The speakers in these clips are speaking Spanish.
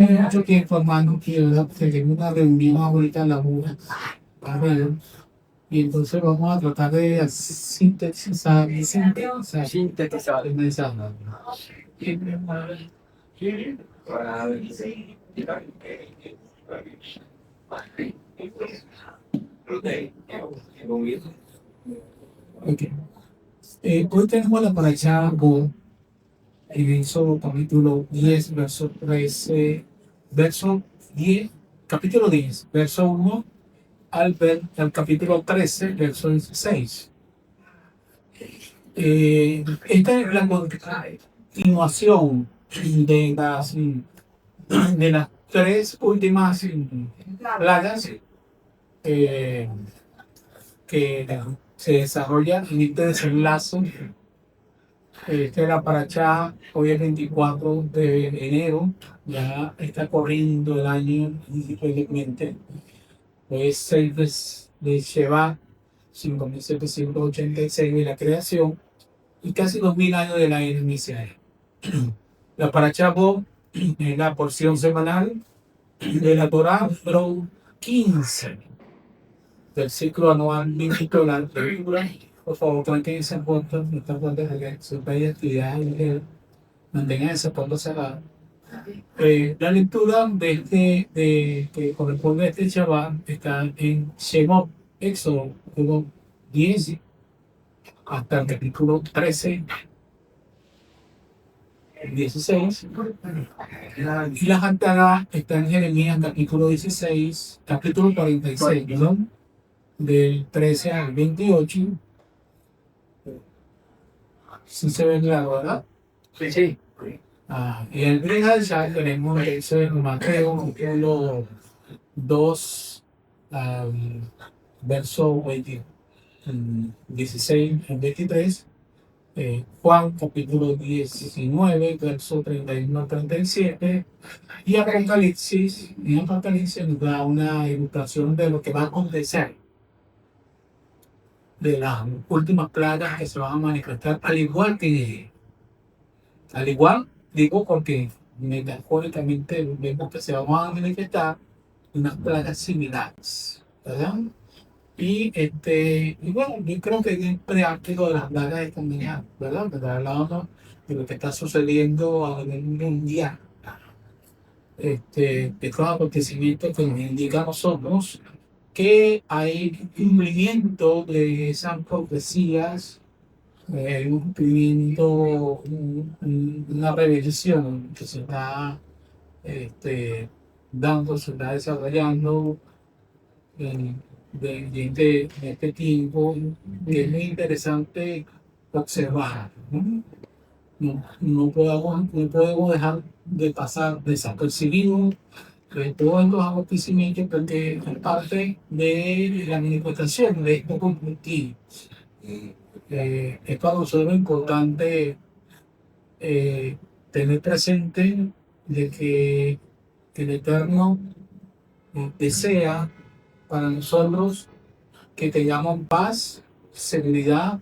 mucho tiempo, hermano, que ¿verdad? Tenemos una reunión ahorita a la una, ¿vale? Y entonces vamos a tratar de sintetizar el mensaje. Ok. Hoy tenemos la paracha Go, en Éxodo capítulo 10, verso 13, verso 10, capítulo 10, verso 1 al capítulo 13, verso 16. Esta es la continuación de las tres últimas plagas eh, que se desarrollan en este desenlace. Esta era para allá, hoy es 24 de enero, ya está corriendo el año increíblemente. Es 6 de Sheba, 5786 de la creación y casi 2000 años de la era inicial. La Parashá Bo es la porción semanal de la Torah número 15 del ciclo anual bíblico de la lectura. Por favor, tranquilícense en cuenta, no están cuenta de que su bella actividad y mantengan ese punto cerrado. La lectura que corresponde a este Shabbat está en Shemot, Éxodo, capítulo 10 hasta el capítulo 13, 16. Y las Haftarah están en Jeremías, capítulo 16, capítulo 46, perdón, del 13 al 28. Sí se ve claro, ¿verdad? Sí. Y el Brihad ya tenemos eso en Mateo, capítulo 2, verso 16 al 23. Juan capítulo 19, verso 31 al 37. Y Apocalipsis nos da una ilustración de lo que va a acontecer, de las últimas plagas que se van a manifestar, al igual, digo porque metafóricamente vemos que se van a manifestar unas plagas similares, ¿verdad? Y bueno, yo creo que es práctico de las plagas de esta mañana, ¿verdad? ¿Verdad? Hablamos de lo que está sucediendo a nivel mundial. Estos acontecimientos que nos indican a nosotros que hay cumplimiento de esas profecías, un cumplimiento, una revelación que se está dando, se está desarrollando en, en este tiempo, que es muy interesante observar, ¿no? No podemos dejar de pasar desapercibido todos estos acontecimientos porque es parte de la manifestación de estos conflictos. Es para nosotros importante eh, tener presente de que el Eterno desea para nosotros que tengamos paz, seguridad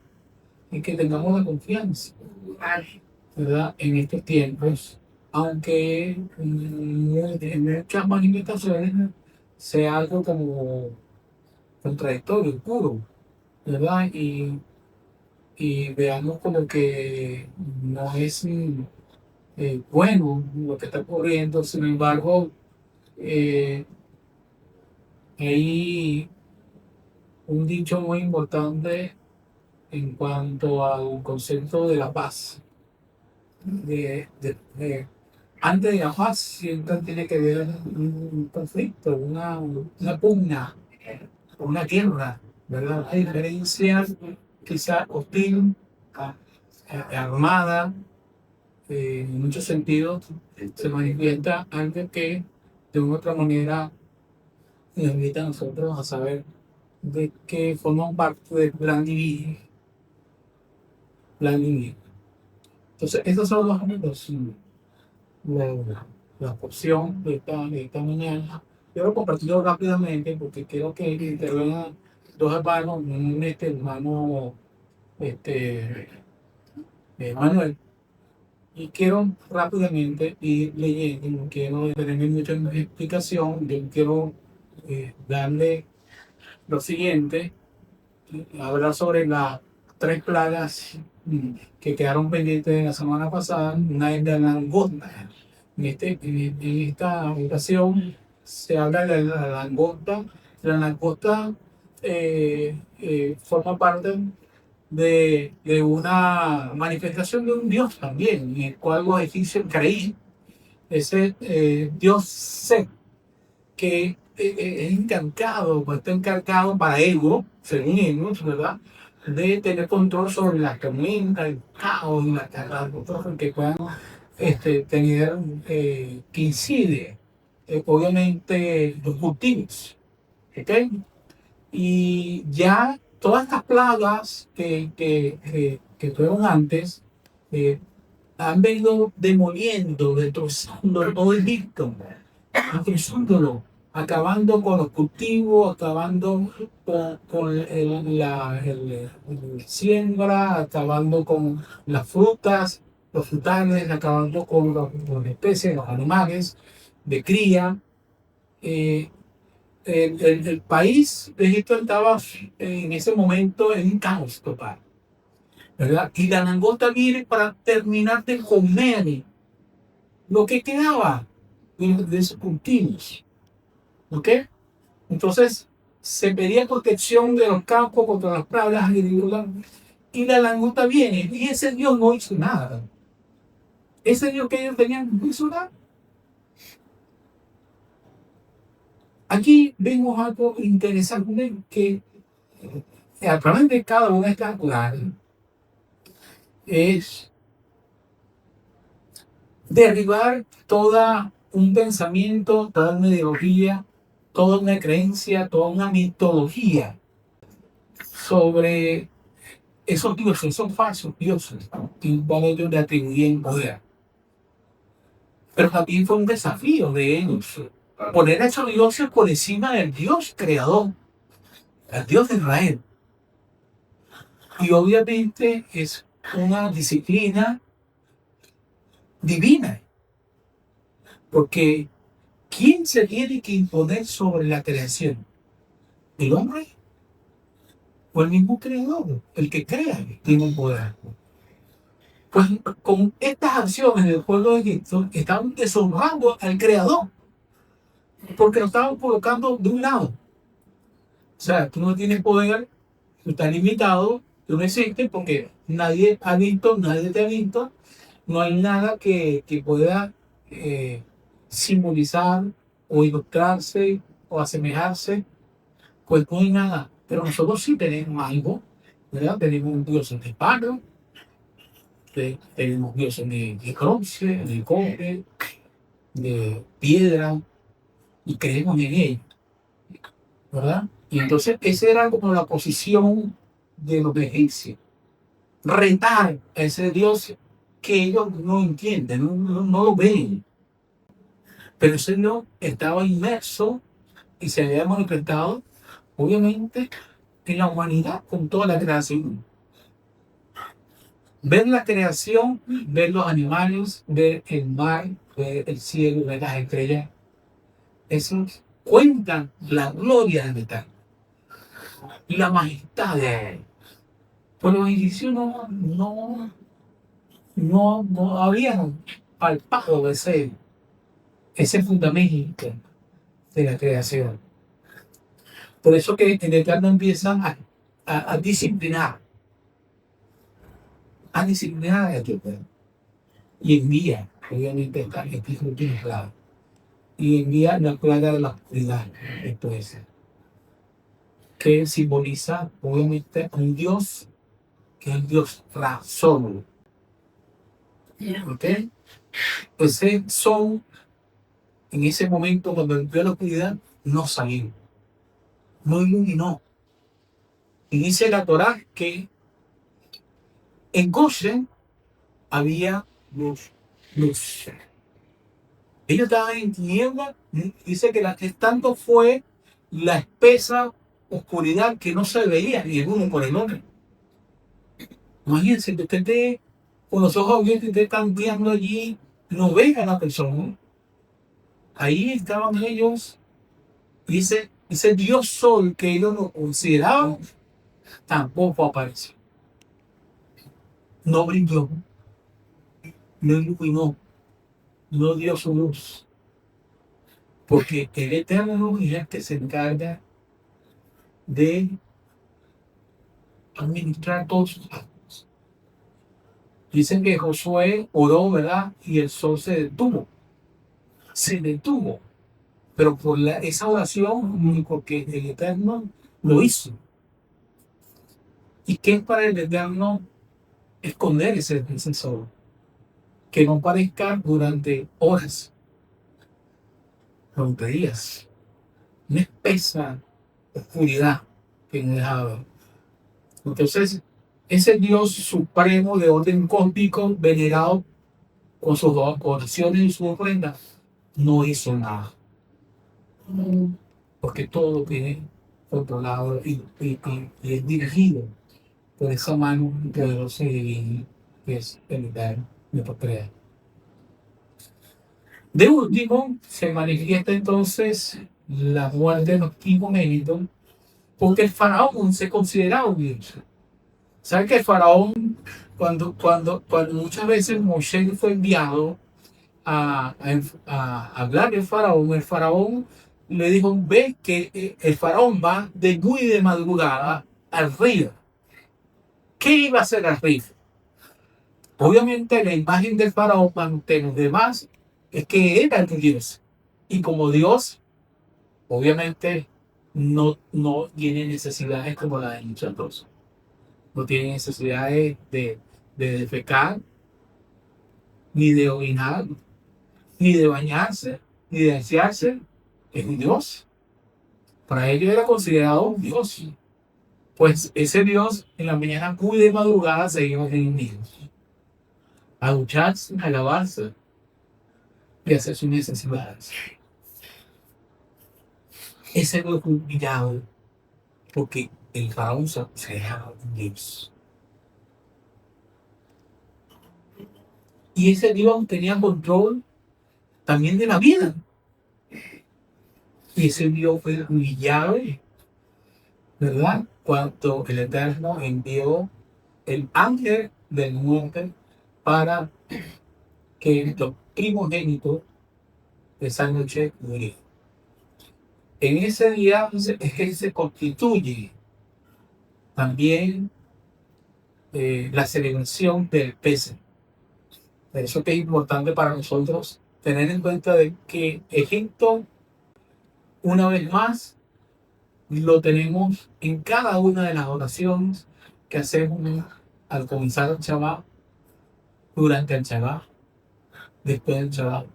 y que tengamos la confianza, ¿verdad? En estos tiempos, aunque en muchas manifestaciones sea algo como contradictorio, puro, ¿verdad? Y veamos como que no es bueno lo que está ocurriendo. Sin embargo, eh, hay un dicho muy importante en cuanto al concepto de la paz. Antes de la paz siempre tiene que haber un conflicto, una pugna, una guerra, ¿verdad? Hay diferencias quizá hostil, armada, en muchos sentidos se manifiesta algo que de una u otra manera nos invita a nosotros a saber de que formamos parte del plan divino, plan divino. Entonces, esos son la opción de esta mañana. Quiero compartirlo rápidamente porque quiero que intervengan dos hermanos, hermano este, Manuel Y quiero rápidamente ir leyendo, no quiero tener mucha explicación, yo quiero darle lo siguiente, hablar sobre las tres plagas que quedaron pendientes la semana pasada. Una es la langosta. En esta ocasión se habla de la langosta. La langosta forma parte de una manifestación de un dios también, en el cual los egipcios creían. Ese dios Set, que es encargado, pues está encargado para ellos, según ellos, ¿verdad?, de tener control sobre las tormentas, el caos, las catástrofes que puedan tener, que incide, obviamente, los cultivos. ¿Ok? Y ya todas estas plagas que fueron antes, eh, han venido demoliendo, destrozando todo Egipto, destrozándolo, acabando con los cultivos, acabando con la siembra, acabando con las frutas, los frutales, acabando con las especies, los animales de cría. eh, el país de Egipto estaba en ese momento en un caos total, ¿verdad? Y la langosta viene para terminar de comer lo que quedaba de esos cultivos, ¿ok? Entonces se pedía protección de los campos contra las plagas agrícolas y la langosta viene y ese Dios no hizo nada. Ese Dios que ellos tenían no hizo nada. Aquí vemos algo interesante que a través de cada una de estas plagas es derribar todo un pensamiento, toda una ideología, toda una creencia, toda una mitología sobre esos dioses, esos falsos dioses, que ellos le atribuyen poder. Pero también fue un desafío de ellos poner a esos dioses por encima del Dios creador, el Dios de Israel. Y obviamente es una disciplina divina, porque ¿quién se tiene que imponer sobre la creación? ¿El hombre o el mismo creador? El que crea tiene un poder. Pues con estas acciones del pueblo de Egipto estaban deshonrando al creador, porque lo estaban colocando de un lado. O sea, tú no tienes poder, tú estás limitado, tú no existes porque nadie ha visto, nadie te ha visto, no hay nada que pueda eh, simbolizar o ilustrarse o asemejarse, pues no hay nada. Pero nosotros sí tenemos algo, ¿verdad? Tenemos un Dios de palo, tenemos dioses de bronce, de cobre, de piedra, y creemos en él, ¿verdad? Y entonces esa era como la posición de los egipcios, retar a ese Dios que ellos no entienden, no lo ven. Pero ese Dios estaba inmerso y se había manifestado, obviamente, en la humanidad con toda la creación. Ver la creación, ver los animales, ver el mar, ver el cielo, ver las estrellas, eso cuentan la gloria del Eterno y la majestad de Él. Pues los egipcios no habían palpado ese fundamento de la creación. Por eso que el Eterno empieza a disciplinar a aquel pueblo. Y envía, obviamente, este es último plaga. Y envía la plaga de la oscuridad, esto es, que simboliza, obviamente, un Dios que es el Dios razón. ¿Ok? Ese sol, en ese momento, cuando envió la oscuridad, no salió, no iluminó. Y dice la Torá que en Goshen había luz. Luz. Ellos estaban en tiniebla. Dice que tanto fue la espesa oscuridad que no se veía ni el uno por el otro. Imagínense que usted esté con los ojos abiertos y ustedes están viendo allí, no ven a la persona. Ahí estaban ellos, y ese Dios Sol que ellos no consideraban, tampoco apareció. No brilló, no iluminó, no dio su luz. Porque el Eterno es el que se encarga de administrar todos sus actos. Dicen que Josué oró, ¿verdad? Y el sol se detuvo. Se detuvo. Pero por esa oración, y porque el Eterno lo hizo. ¿Y qué es para el Eterno esconder ese sol? Que no parezca durante horas, durante días. Una espesa oscuridad que no dejaba. Entonces, ese Dios supremo de orden cósmico, venerado con sus oraciones y sus ofrendas, no hizo nada. Porque todo tiene controlado y es dirigido por esa mano poderosa y divina que es el Eterno de crear. De último, se manifiesta entonces la muerte de los primogénitos, porque el faraón se consideraba un Dios. ¿Sabe que el faraón, cuando muchas veces Moisés fue enviado a hablar del faraón, el faraón le dijo, ve que el faraón va de muy de madrugada al río. ¿Qué iba a hacer al río? Obviamente la imagen del faraón ante los demás es que era el Dios. Y como Dios, obviamente no tiene necesidades como la de muchas cosas. No tiene necesidades de defecar, ni de orinar, ni de bañarse, ni de asearse. Es un Dios. Para ellos era considerado un Dios. Pues ese Dios en la mañana muy de madrugada se iba a reunirnos, a ducharse, a lavarse y a hacer sus necesidades. Ese no es un pillado, porque el faraón se consideraba un Dios. Y ese Dios tenía control también de la vida. Y ese Dios fue humillado, ¿verdad? Cuando el Eterno envió el ángel del muerte para que los primogénitos de esa noche murieran. En ese día es que se constituye también la celebración del Pésame. Por eso que es importante para nosotros tener en cuenta de que Egipto, una vez más, lo tenemos en cada una de las oraciones que hacemos al comenzar el Shabbat, durante el Shabbat, después del Shabbat. O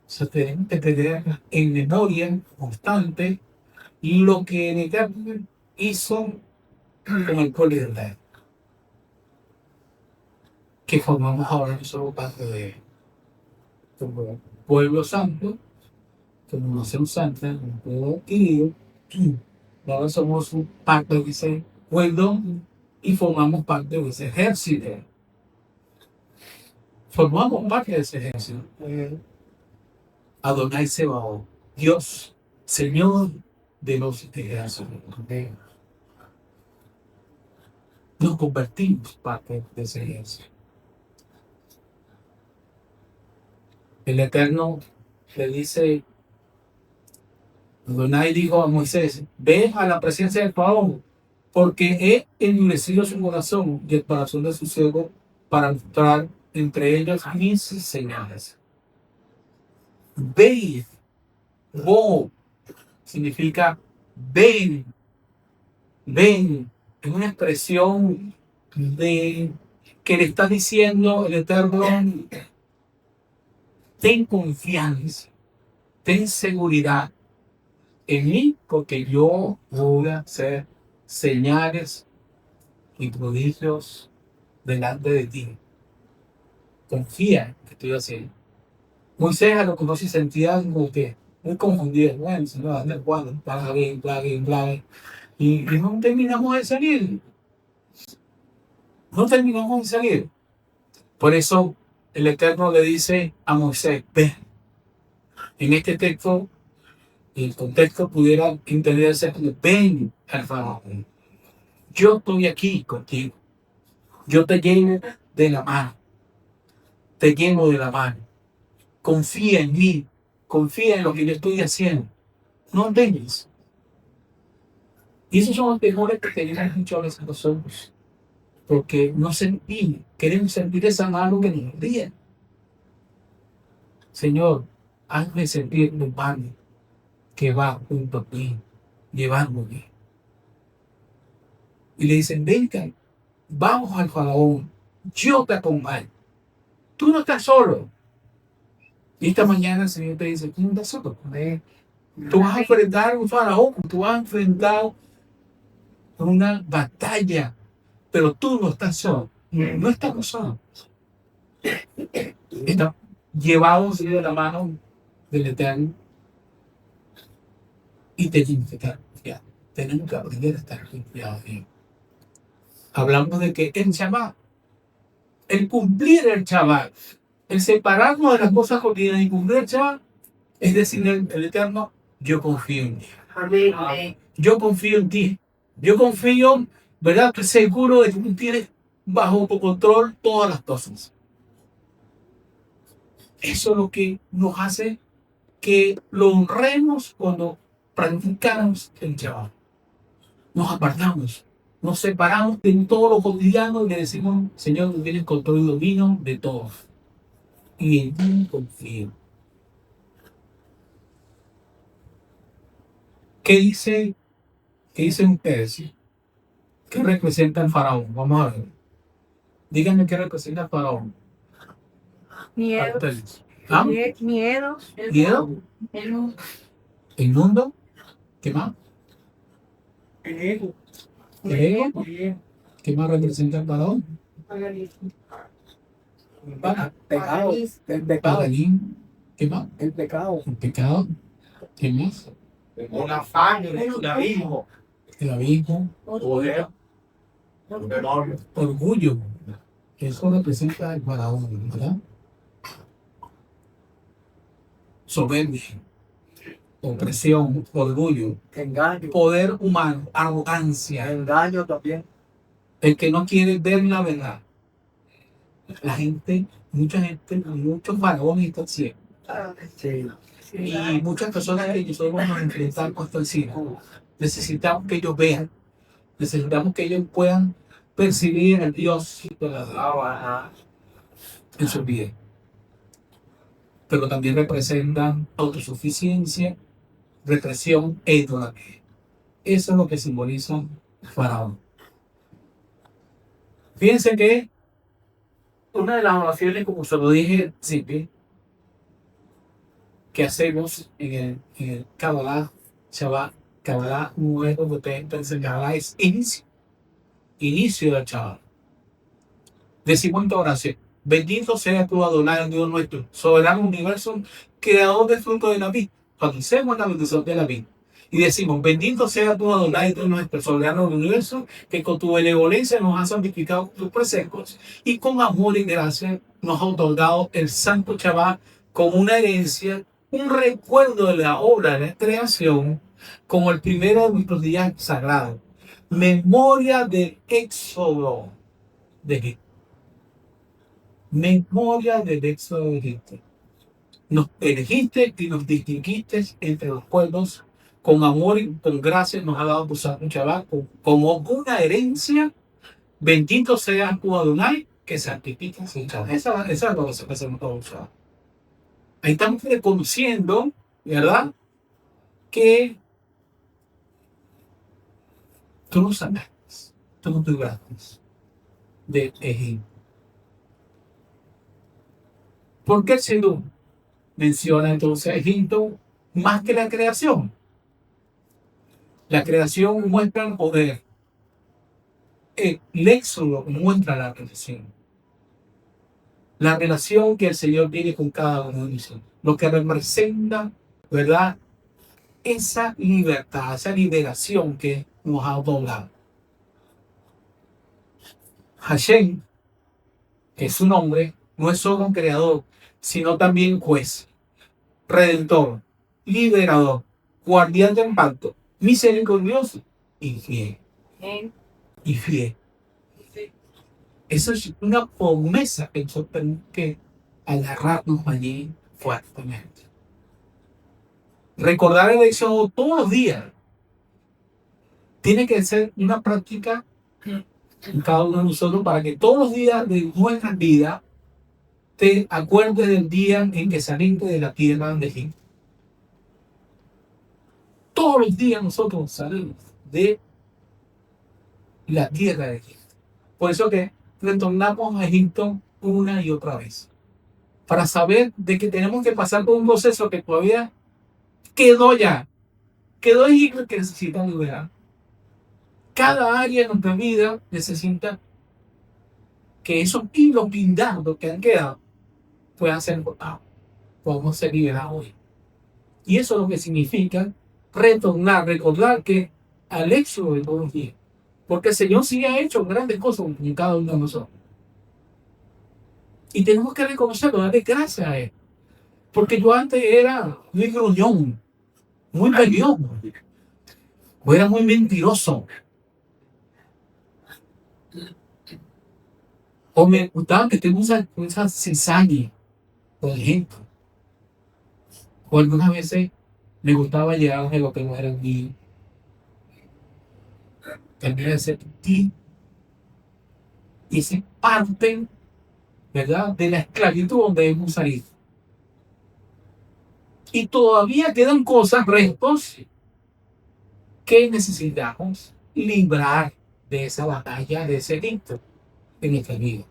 sea, tenemos que tener en memoria constante lo que el Eterno hizo con el pueblo de Israel, que formamos ahora nosotros parte de él, como pueblo santo, como nación santa, como pueblo adquirido. Ahora somos parte de ese pueblo y formamos parte de ese ejército. Formamos parte de ese ejército. Adonai Sebaot, Dios, Señor de los ejércitos. Nos convertimos parte de ese ejército. El Eterno le dice, Adonai dijo a Moisés, ve a la presencia del faraón, porque he endurecido su corazón y el corazón de su siervo para mostrar entre ellos mis señales. Ve, go, significa ven, ven. Es una expresión de que le está diciendo el Eterno, ten confianza, ten seguridad en mí, porque yo voy a hacer señales y prodigios delante de ti. Confía en lo que estoy haciendo. Moisés a lo que no se sentía como que muy confundido. Bueno, señor, anda jugando, plague. Y no terminamos de salir. No terminamos de salir. Por eso el Eterno le dice a Moisés, ven. En este texto, el contexto pudiera entenderse como, ven al faraón. Yo estoy aquí contigo. Yo te lleno de la mano. Te lleno de la mano. Confía en mí. Confía en lo que yo estoy haciendo. No temes. Y esos son los temores que tenemos muchas veces nosotros. Porque no sentimos, queremos sentir esa mano que nos guía. Señor, hazme sentir tu mano que va junto a mí, llevándome. Y le dicen, venga, vamos al faraón, yo te acompaño. Tú no estás solo. Y esta mañana el Señor te dice, tú no estás solo. Tú vas a enfrentar a un faraón, tú vas a enfrentar una batalla, pero tú no estás solo. No estamos solos. Estamos llevados de la mano del Eterno y tenemos que estar confiados. Tenemos que aprender a estar confiados en Dios. Hablamos de que el Shabbat, el cumplir el Shabbat, el separarnos de las cosas cotidianas y cumplir el Shabbat, es decir, el Eterno, yo confío en ti. Amén. Yo confío en ti. Yo confío, ¿verdad? Estoy seguro de que tú tienes bajo tu control todas las cosas. Eso es lo que nos hace que lo honremos cuando practicamos el Shabbat. Nos apartamos, nos separamos de todo lo cotidiano y le decimos, Señor, tú tienes control y dominio de todo. Y en ti confío. ¿Qué dicen ustedes? ¿Qué representa el faraón? Vamos a ver. Díganme qué representa el faraón. Miedo. ¿Ah? Miedo. ¿Miedo? El ¿El mundo? ¿Qué más? El ego. ¿El ego? ¿Qué más representa el faraón? Pecado, el pecado, Paganismo. ¿Qué más? el pecado. El pecado. ¿Qué más? Un afán, un abismo, El abismo. poder, temor. Orgullo. Eso representa el faraón, ¿verdad? Soberbia. Opresión, orgullo, Engaño, poder humano, arrogancia, engaño también. el que no quiere ver la verdad. La gente, muchos faraones están ciegos. Sí. Y muchas personas que nosotros vamos a enfrentar contra el cielo. Necesitamos que ellos vean, necesitamos que ellos puedan percibir el Dios verdadero en su vida. Pero también representan autosuficiencia, represión e idolatría. Eso es lo que simboliza el faraón. Fíjense que una de las oraciones, como se lo dije al principio, que hacemos en el Kabbalah, Shabbat, Kabbalah, un es como ustedes piensan, Kabbalah es inicio del Shabbat. Decimos esta oración: bendito sea tu Adonai, Dios nuestro, soberano universo, creador del fruto de la vid. Cuando hacemos la bendición de la vid y decimos, bendito sea tu Adonai, Dios nuestro, soberano del universo, que con tu benevolencia nos has santificado con tus preceptos y con amor y gracia nos ha otorgado el santo Shabbat como una herencia, un recuerdo de la obra de la creación, como el primero de nuestros días sagrados, memoria del éxodo de Egipto. Memoria del éxodo de Egipto. Nos elegiste y nos distinguiste entre los pueblos, con amor y con gracia nos ha dado tu santo Shabbat como una herencia. Bendito sea tu Adonai, que santifica su Shabbat. Esa es la cosa que hacemos todos los Shabbat. Ahí estamos reconociendo, ¿verdad?, que tú nos sacaste, tú nos libraste de Egipto. ¿Por qué el Señor menciona entonces a Egipto más que la creación? La creación muestra el poder. El éxodo muestra la relación. La relación que el Señor tiene con cada uno de nosotros. Lo que representa, ¿verdad?, esa libertad, esa liberación que nos ha otorgado. Hashem, que es su nombre, no es solo un creador, sino también juez, redentor, liberador, guardián del pacto, misericordioso y fiel. Y fiel. Eso es una promesa que nos tenemos que agarrarnos allí fuertemente. Recordar el éxodo todos los días tiene que ser una práctica en cada uno de nosotros para que todos los días de nuestra vida te acuerdes del día en que saliste de la tierra de Egipto. Todos los días nosotros salimos de la tierra de Egipto. Por eso que retornamos a Egipto una y otra vez. Para saber de que tenemos que pasar por un proceso que todavía quedó ya. Quedó Egipto que necesita liberar. Cada área de nuestra vida necesita que esos hilos blindados que han quedado puedan ser cortados. Podemos ser liberados hoy. Y eso es lo que significa retornar, recordar que al éxodo de todos los días. Porque el Señor sí ha hecho grandes cosas en cada uno de nosotros. Y tenemos que reconocerlo, darle gracias a Él. Porque yo antes era muy gruñón, muy peleón, o era muy mentiroso. O me gustaba que tengo esa cizaña, por ejemplo. O algunas veces me gustaba llegar a lo que no era mío. También de ser ti. Y esa es parte, ¿verdad?, de la esclavitud donde hemos salido. Y todavía quedan cosas, restos, que necesitamos librar de esa batalla, de ese grito en nuestra vida.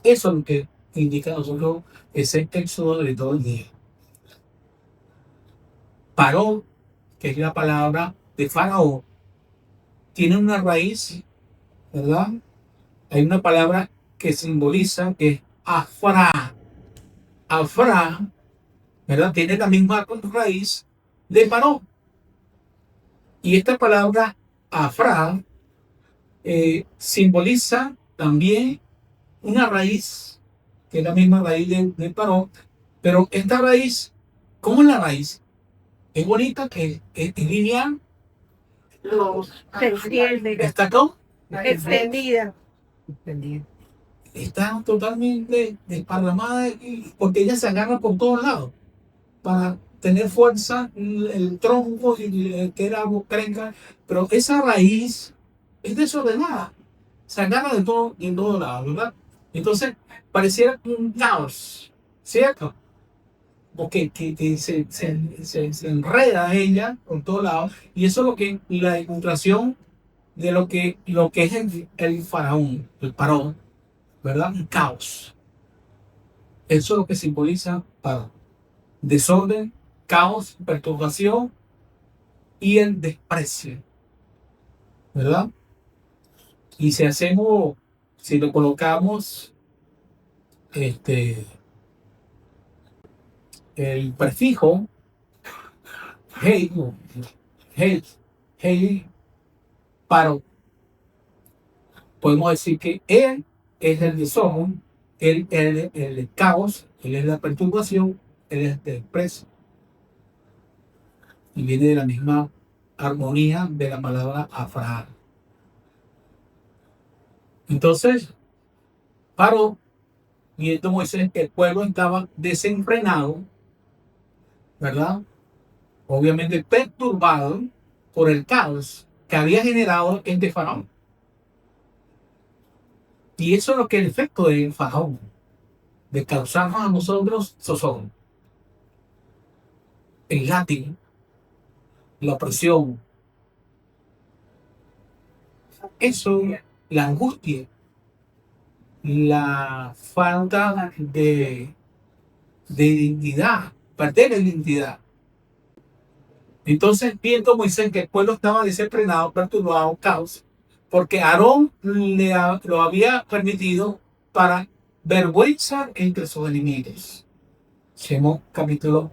Eso es lo que indica a nosotros ese éxodo de todo el día. Paró, que es la palabra de Faraón, tiene una raíz, ¿verdad? Hay una palabra que simboliza que es Afra. Afra, ¿verdad? Tiene la misma raíz de Paró. Y esta palabra Afra simboliza también una raíz, que es la misma raíz de Paró, pero esta raíz, ¿cómo es la raíz? Es bonita, que es lineal, Se extiende. está acá, Extendida. está totalmente desparramada, porque ella se agarra por todos lados para tener fuerza, el tronco y que era crenca, pero esa raíz es desordenada, se agarra de todo y en todos lados, ¿verdad? Entonces pareciera un caos, ¿cierto? Porque que se enreda ella por todos lados, y eso es lo que la ilustración de lo que es el faraón, el parón, ¿verdad? Un caos. Eso es lo que simboliza para desorden, caos, perturbación y el desprecio, ¿verdad? Y si lo colocamos, el prefijo hey, paro, podemos decir que él es el desorden, el caos, él es la perturbación, él es el desprecio. Y viene de la misma armonía de la palabra Afra. Entonces, paró, y esto Moisés, el pueblo estaba desenfrenado, ¿verdad? Obviamente perturbado por el caos que había generado este faraón. Y eso es lo que es el efecto del faraón, de causarnos a nosotros zozobra, el látigo, la opresión, eso, la angustia, la falta de identidad, perder la identidad. Entonces, viendo Moisés que el pueblo estaba desenfrenado, perturbado, caos, porque Aarón lo había permitido para vergüenza entre sus enemigos. Shemot capítulo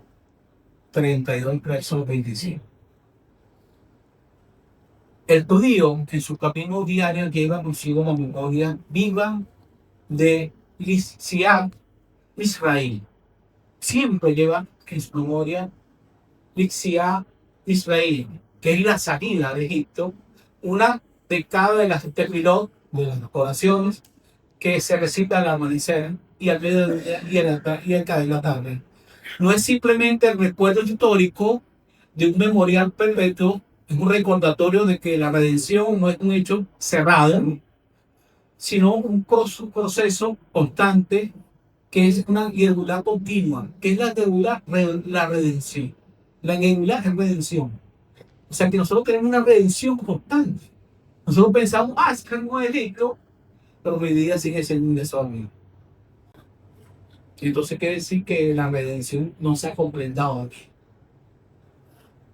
32, verso 25. El judío en su camino diario lleva consigo una memoria viva de Lixiat Israel. Siempre lleva en su memoria Lixiat Israel, que es la salida de Egipto, una de cada de las tefilot, de las oraciones que se recita al amanecer y al mediodía y al caer la tarde. No es simplemente el recuerdo histórico de un memorial perpetuo, es un recordatorio de que la redención no es un hecho cerrado, sino un proceso constante que es una irregular continua, que es la redención. La irregular es redención. O sea que nosotros tenemos una redención constante. Nosotros pensamos, es que no es Egipto, pero mi vida sigue siendo un desorden. Entonces quiere decir que la redención no se ha completado aquí.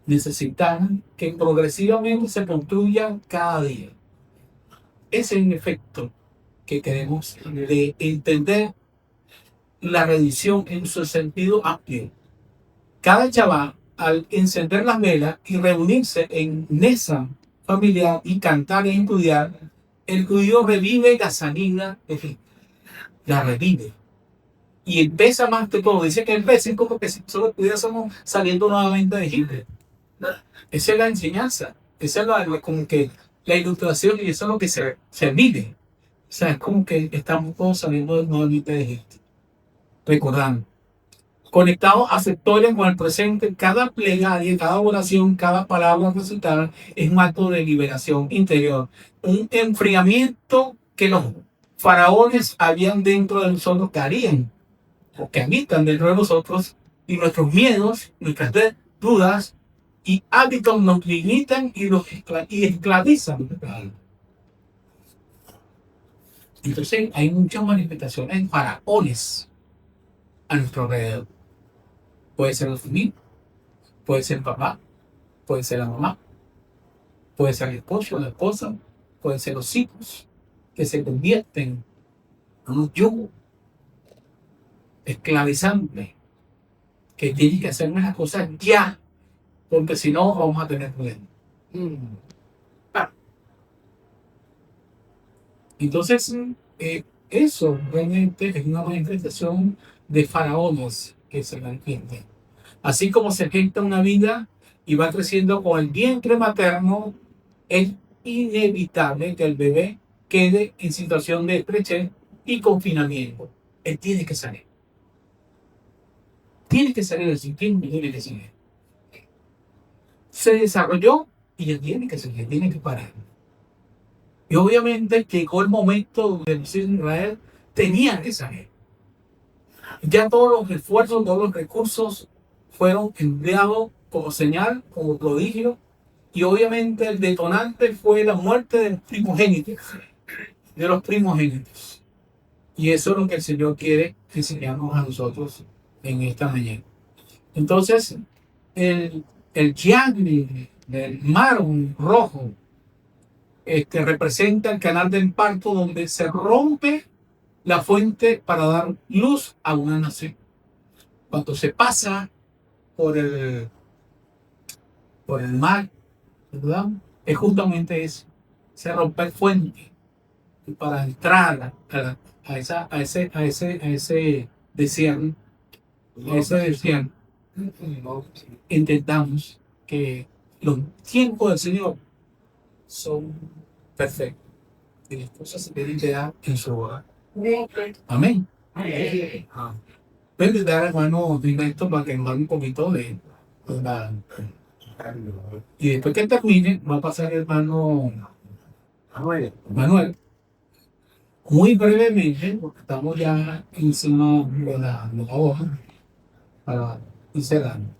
Necesitan que progresivamente se construya cada día. Ese es el efecto que queremos de entender la redención en su sentido amplio. Cada chaval, al encender las velas y reunirse en mesa familiar y cantar y estudiar, el judío revive la sanidad de Egipto. La revive. Y empieza más que todo. Dice que empieza como que si nosotros estuviésemos saliendo nuevamente de Egipto. Esa es la enseñanza. Esa es como que la ilustración y eso es lo que se vive. O sea, es como que estamos todos saliendo nuevamente de Egipto. Recordando. Conectados a sectores con el presente, cada plegaria, cada oración, cada palabra recitada es un acto de liberación interior. Un enfriamiento que los faraones habían dentro de nosotros que harían o que habitan dentro de nosotros, y nuestros miedos, nuestras dudas y hábitos nos limitan y nos esclavizan. Entonces hay muchas manifestaciones de faraones a nuestro alrededor. Puede ser el familia, puede ser el papá, puede ser la mamá, puede ser el esposo, la esposa, pueden ser los hijos que se convierten en un yugo esclavizante, que tienen que hacer unas cosas ya, porque si no vamos a tener problemas. Entonces, eso realmente es una manifestación de faraones que se manifiestan. Así como se gesta una vida y va creciendo con el vientre materno, es inevitable que el bebé quede en situación de estrechez y confinamiento. Él tiene que salir. Tiene que salir del sistema, tiene que salir. Se desarrolló y él tiene que salir, tiene que parar. Y obviamente llegó el momento donde los hijos de Israel tenían que salir. Ya todos los esfuerzos, todos los recursos fueron empleados como señal, como prodigio, y obviamente el detonante fue la muerte de los primogénitos. Y eso es lo que el Señor quiere enseñarnos a nosotros en esta mañana. Entonces, el Yagni, el mar rojo, representa el canal del parto donde se rompe la fuente para dar luz a una nación. Cuando se pasa por el mar, ¿verdad? Es justamente eso. Se rompe fuente para entrar a ese desierto. Intentamos que los tiempos del Señor son perfectos y las cosas se tienen que dar en su hogar. Amén. Voy a invitar al hermano directo para que nos hable un poquito de la... Y después que termine, va a pasar el hermano Manuel. Muy brevemente, porque estamos ya encima de la hoja, para ir cerrando.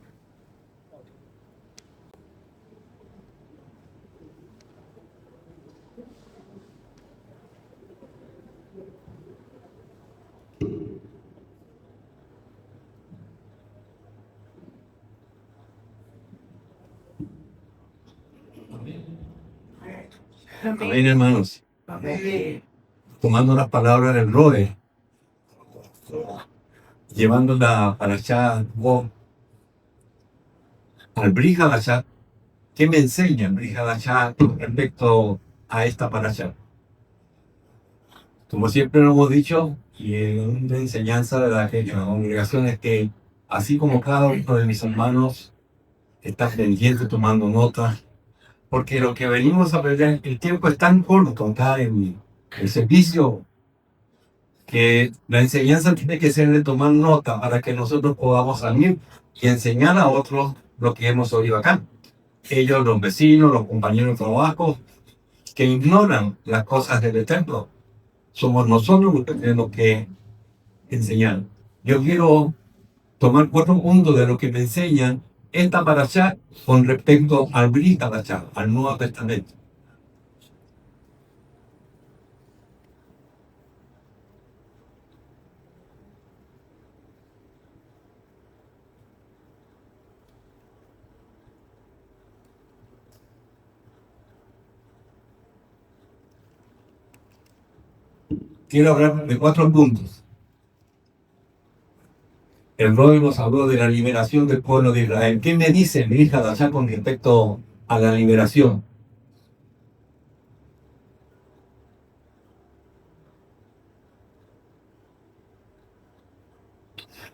Amén, hermanos. Tomando las palabras del Roe, llevándola para allá al Brit Hadashah. ¿Qué me enseña el Brit Hadashah respecto a esta parasha? Como siempre lo hemos dicho, y en una enseñanza de la congregación es que, así como cada uno de mis hermanos está pendiente tomando notas, porque lo que venimos a aprender, el tiempo es tan corto acá en el servicio, que la enseñanza tiene que ser de tomar nota para que nosotros podamos salir y enseñar a otros lo que hemos oído acá. Ellos, los vecinos, los compañeros de trabajo, que ignoran las cosas del templo, somos nosotros los que tenemos que enseñar. Yo quiero tomar 4 puntos de lo que me enseñan esta parashá con respecto al Brit Hadashah, al Nuevo Testamento. Quiero hablar de 4 puntos. El Roy nos habló de la liberación del pueblo de Israel. ¿Qué me dice mi hija allá con respecto a la liberación?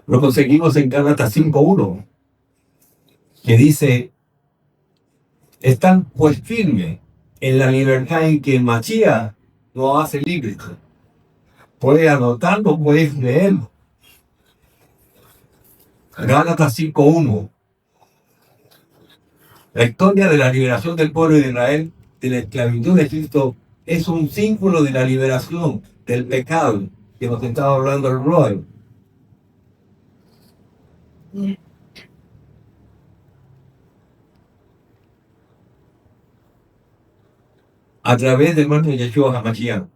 Lo conseguimos en Gálatas 5:1, que dice: están pues firmes en la libertad en que Mashiach nos hace libres. Puedes anotarlo, puedes leerlo. Gálatas 5:1. La historia de la liberación del pueblo de Israel de la esclavitud de Cristo es un símbolo de la liberación del pecado que nos estaba hablando el Roy. A través del muerto de Yeshua HaMashiach.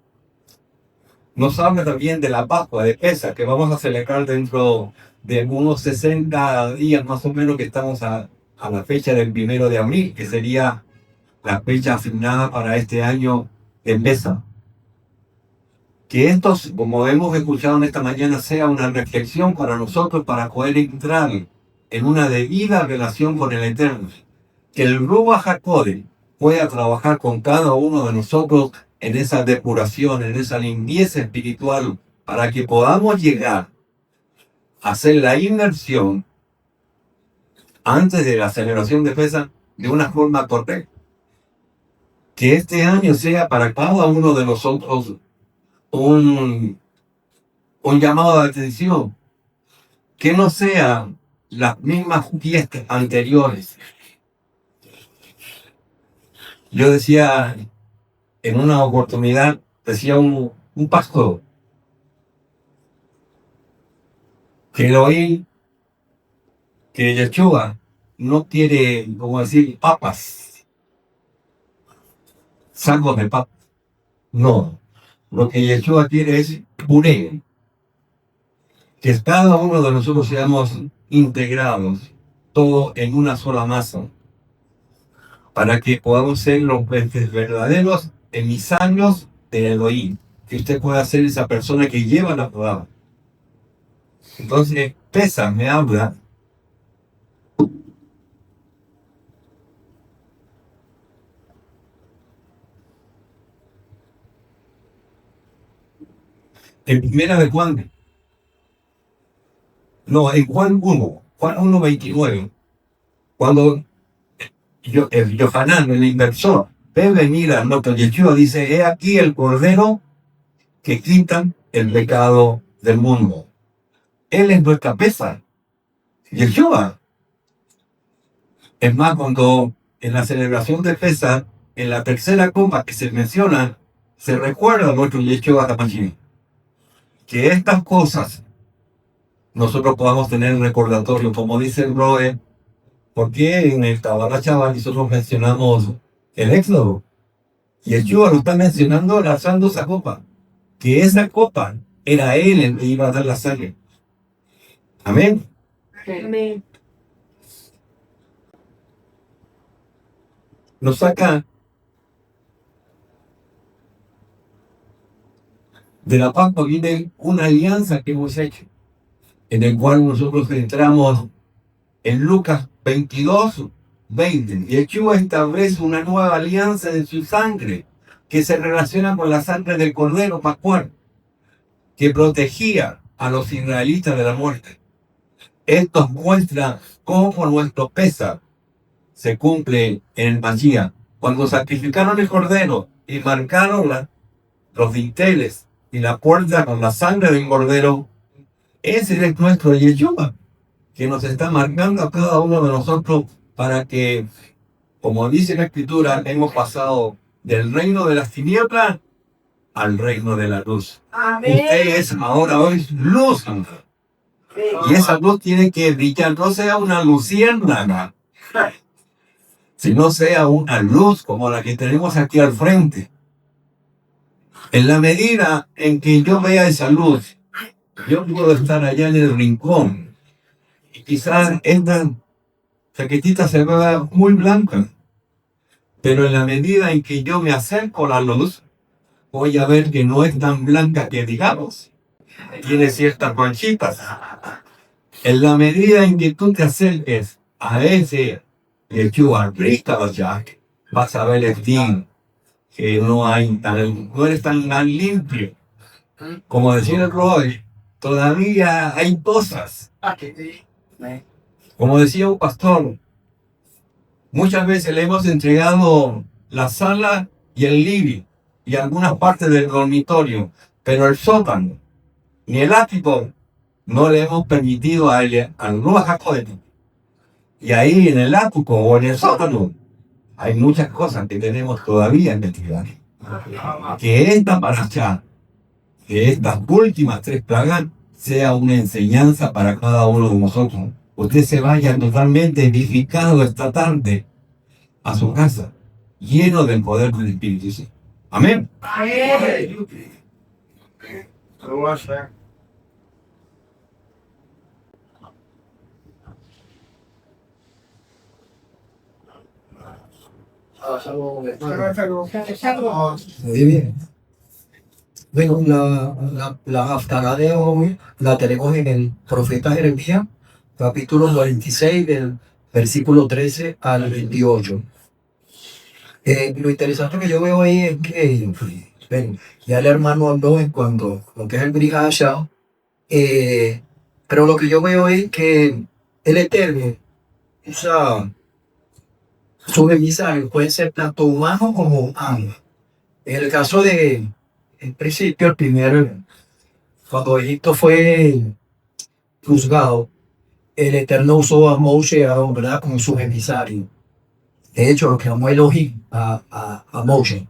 Nos habla también de la Pascua de Pesach, que vamos a celebrar dentro de unos 60 días más o menos, que estamos a la fecha del 1 de abril, que sería la fecha asignada para este año de Pesach. Que esto, como hemos escuchado en esta mañana, sea una reflexión para nosotros para poder entrar en una debida relación con el Eterno. Que el Ruach HaKodesh pueda trabajar con cada uno de nosotros en esa depuración, en esa limpieza espiritual, para que podamos llegar a hacer la inmersión antes de la celebración de Pesach de una forma correcta. Que este año sea para cada uno de nosotros un llamado de atención, que no sean las mismas fiestas anteriores. Yo decía en una oportunidad, decía un pastor, que lo oí, que Yeshua no quiere, como decir, papas, sacos de papas. No, lo que Yeshua quiere es puré. Que cada uno de nosotros seamos integrados, todo en una sola masa, para que podamos ser los verdaderos emisarios de Elohim, que usted pueda ser esa persona que lleva la palabra. Entonces, Pesach me habla en primera de Juan. No, en Juan 1, Juan 1:29, cuando Yohanan, el inversor, ve venir a nuestro Yeshua, dice: he aquí el Cordero que quita el pecado del mundo. Él es nuestra Pesach, Yeshua. Es más, cuando en la celebración de Pesach, en la tercera copa que se menciona, se recuerda a nuestro Yeshua HaMashiach. Que estas cosas nosotros podamos tener en recordatorio, como dice el Roe, porque en el Kabbalah Shabbat nosotros mencionamos el Éxodo. Y Yeshua lo está mencionando lanzando esa copa. Que esa copa era él el que iba a dar la sangre. Amén. Amén. Nos saca de la Pascua, viene una alianza que hemos hecho, en el cual nosotros entramos en Lucas 22:20. Yeshua establece una nueva alianza en su sangre, que se relaciona con la sangre del Cordero Pascual. que protegía a los israelitas de la muerte. Esto muestra cómo nuestro Pesaj se cumple en el Mashiach. Cuando sacrificaron el cordero y marcaron los dinteles y la puerta con la sangre del cordero, ese es nuestro Yeshua, que nos está marcando a cada uno de nosotros para que, como dice la Escritura, hemos pasado del reino de las tinieblas al reino de la luz. Usted es ahora hoy luz. Y esa luz tiene que brillar, no sea una luciérnaga, sino sea una luz como la que tenemos aquí al frente. En la medida en que yo vea esa luz, yo puedo estar allá en el rincón y quizás esta chaquetita se vea muy blanca, pero en la medida en que yo me acerco a la luz, voy a ver que no es tan blanca que digamos, tiene ciertas manchitas. En la medida en que tú te acerques a ese Yeshua, vas a ver el fin, que no eres tan limpio. Como decía el Roy, todavía hay cosas. Como decía un pastor, muchas veces le hemos entregado la sala y el living y algunas partes del dormitorio, pero el sótano ni el ático no le hemos permitido a él, al Ruach HaKodesh. Y ahí en el ático o en el sótano hay muchas cosas que tenemos todavía en investigar. Que esta parashá, que estas últimas 3 plagas, sea una enseñanza para cada uno de nosotros. Usted se vaya totalmente edificado esta tarde a su casa, lleno del poder del Espíritu Santo. Amén. Muy bien. Bueno, la haftará de hoy la tenemos en el profeta Jeremías, capítulo 46, del versículo 13 al 28. Lo interesante que yo veo ahí es que, bueno, ya el hermano habló en cuanto a lo que es el Brihashah, pero lo que yo veo es que el Eterno usa sus emisarios, pueden ser tanto humanos como humanos. En el caso de, en principio, cuando Egipto fue juzgado, el Eterno usó a Moshe y a Aarón, ¿verdad?, como sus emisarios. De hecho, lo que llamó Elohim a Moshe.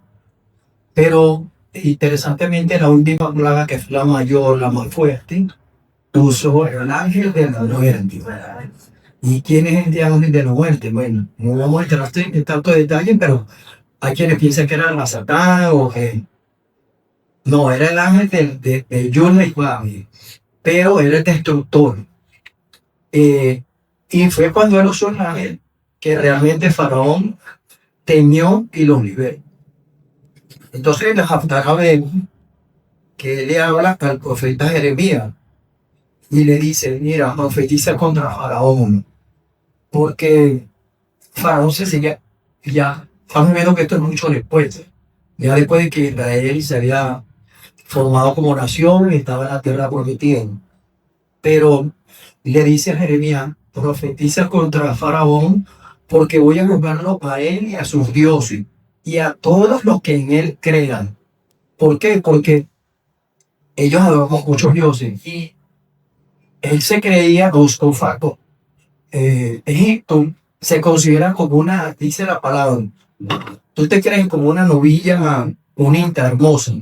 Pero, interesantemente, la última plaga, que fue la mayor, la más fuerte, usó el ángel de la muerte. ¿Y quién es el ángel de la muerte? Bueno, no vamos a entrar en tanto detalle, pero hay quienes piensan que era la Satán o que... No, era el ángel de Yud y Vav, pero era el destructor. Y fue cuando él usó el ángel que realmente Faraón temió y los liberó. Entonces, la Haftará vemos que le habla al profeta Jeremías y le dice: mira, profetiza contra Faraón, porque Faraón se sigue, ya estamos viendo que esto es mucho después, ya después de que Israel se había formado como nación y estaba en la tierra prometida. Pero le dice a Jeremías: profetiza contra Faraón, porque voy a juzgarlo a él y a sus dioses y a todos los que en él crean. ¿Por qué? Porque ellos adoran muchos dioses y él se creía dos factos. Egipto se considera como una, dice la palabra, tú te crees como una novilla bonita, hermosa,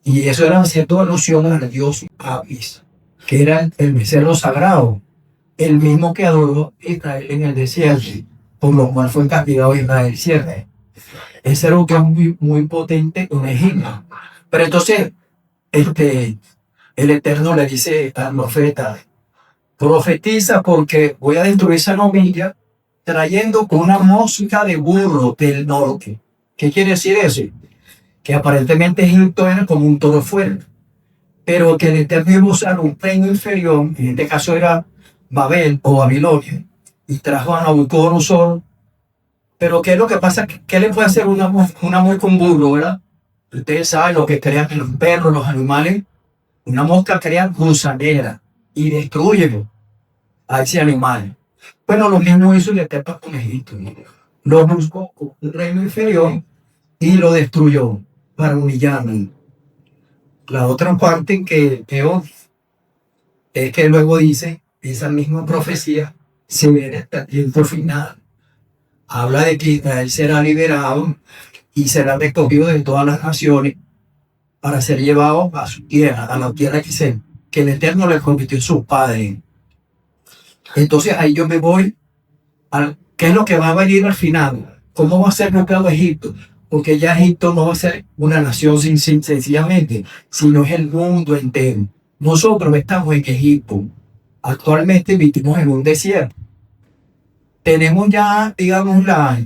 y eso era haciendo alusión al dios Apis, que era el becerro sagrado, el mismo que adoró Israel en el desierto, por lo cual fue castigado Israel siempre. Ese era un que es muy, muy potente en Egipto. Pero entonces, el Eterno le dice al profeta: profetiza, porque voy a destruir esa novilla trayendo con una música de burro del norte. ¿Qué quiere decir eso? Que aparentemente Egipto era como un toro fuerte, pero que el Eterno iba a usar un reino inferior, en este caso era Babel o Babilonia, y trajo a Nabucodonosor. Pero ¿qué es lo que pasa? ¿Qué le puede hacer una mujer con burro, verdad? Ustedes saben lo que crean en los perros, los animales, Una mosca crea gusanera y destruye a ese animal. Bueno, lo mismo hizo el Eterno con Egipto. Lo buscó con un reino inferior y lo destruyó para humillarlo. La otra parte que veo es que luego dice, esa misma profecía se ve hasta el tiempo final. Habla de que Israel será liberado y será recogido de todas las naciones para ser llevado a su tierra, a la tierra que el Eterno le prometió a sus padres. Entonces ahí yo me voy a qué es lo que va a venir al final. ¿Cómo va a ser buscado Egipto? Porque ya Egipto no va a ser una nación sencillamente, sino es el mundo entero. Nosotros estamos en Egipto. Actualmente vivimos en un desierto. Tenemos ya, digamos, la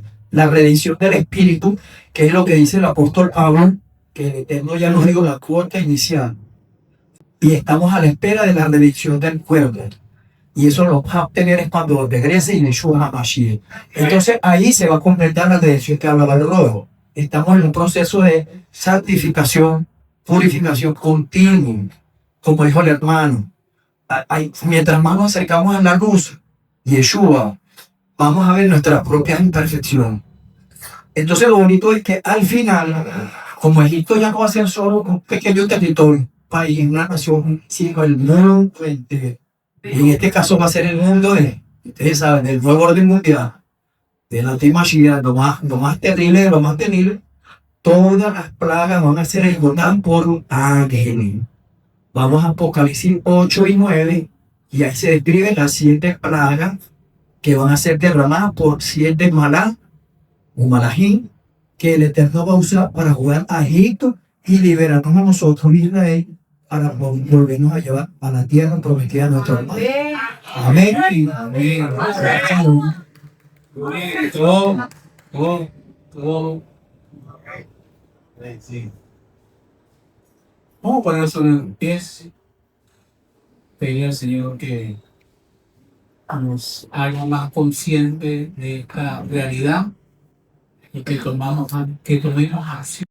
redención del Espíritu, que es lo que dice el apóstol Pablo, que el Eterno ya nos dio la cuota inicial. Y estamos a la espera de la redención del cuerpo. Y eso lo va a obtener es cuando regrese Yeshua HaMashiach. Entonces ahí se va a completar la redención que hablaba de luego. Estamos en un proceso de santificación, purificación continua, como dijo el hermano. Mientras más nos acercamos a la luz, Yeshua, vamos a ver nuestra propia imperfección. Entonces lo bonito es que al final, como Egipto ya no va a ser solo un pequeño territorio, país, una nación, sino el mundo entero. Y en este caso va a ser el mundo ustedes saben, del nuevo orden mundial, de la Mashiach, lo más terrible, lo más temible. Todas las plagas van a ser ejecutadas por ángeles. Vamos a Apocalipsis 8 y 9, y ahí se describen las 7 plagas que van a ser derramadas por 7 malá o malajín que el Eterno va a usar para jugar a Egipto y liberarnos a nosotros, Israel, para volvernos a llevar a la tierra prometida a nuestro hermano. Amén. Amén. Todo. Sí. Vamos a ponernos en pies. Pedir al Señor que nos haga más conscientes de esta realidad y que tomemos acción.